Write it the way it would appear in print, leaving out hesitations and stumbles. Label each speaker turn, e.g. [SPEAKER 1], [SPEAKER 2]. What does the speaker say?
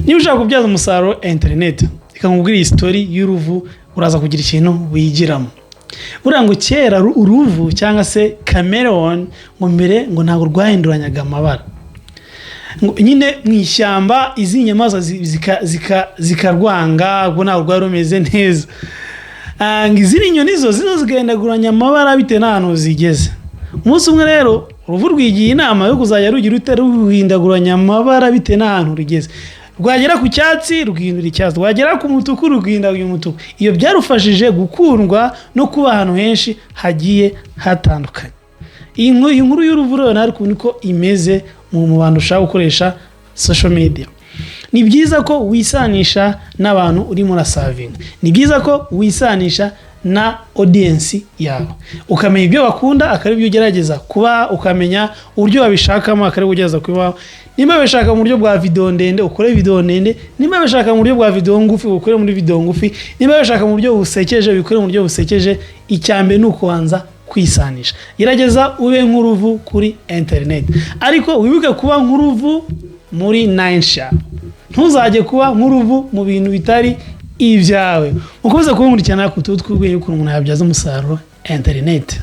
[SPEAKER 1] niba ushaka kubyaza umusaruro internet ikakubwira story y'uruvu uraza kugira ikintu wigiramo. Buriya ngo kera uruvu cyangwa se chameleon ngo mbere ngo ntabwo rwahinduranyaga amabara, nyine mu ishyamba izi nyamaswa zikarwanga ngo ntabwo rwari rumeze neza. Izindi nyoni zo zigendaguranya amabara bitewe n'ahantu zigeze. Umunsi umwe rero uruvu rwigiye inama yo kuzajya rugira ruhindaguranya amabara bitewe n'ahantu rugeze. Rwagera ku cyatsi ruhindura icyatsi, rwagera ku mutuku ruhindura umutuku. Iyo byarufashije gukundwa no kuba ahantu henshi hagiye hatandukanye. Iyi nkuru y'uruvu rero nariko niko imeze mu bantu ushaka gukoresha social media. Ni byiza ko wisanisha n'abantu uri muri serving. Ni byiza ko wisanisha na audience yawe, ukamenya ibyo bakunda akari byo ugerageza kuba, ukamenya uburyo babishakamo akari ugerageza kuba. Nimba bashaka mu buryo bwa video ndende ukore video ndende, nimba bashaka mu buryo bwa video ngufi ukore muri video ngufi, nimba bashaka mu buryo busekeje bikore mu buryo busekeje. Icyambe nuko wanza kwisanisha. Gerageza ube nk'uruvu kuri internet, ariko wibuke kuba nk'uruvu muri Ninesha. Ntuzajye kuba nk'uruvu mu bintu bitari ibyawe. Mukomeze kubungurirana ku tutwe y'ukuntu umuntu yabyaza umusaruro internet.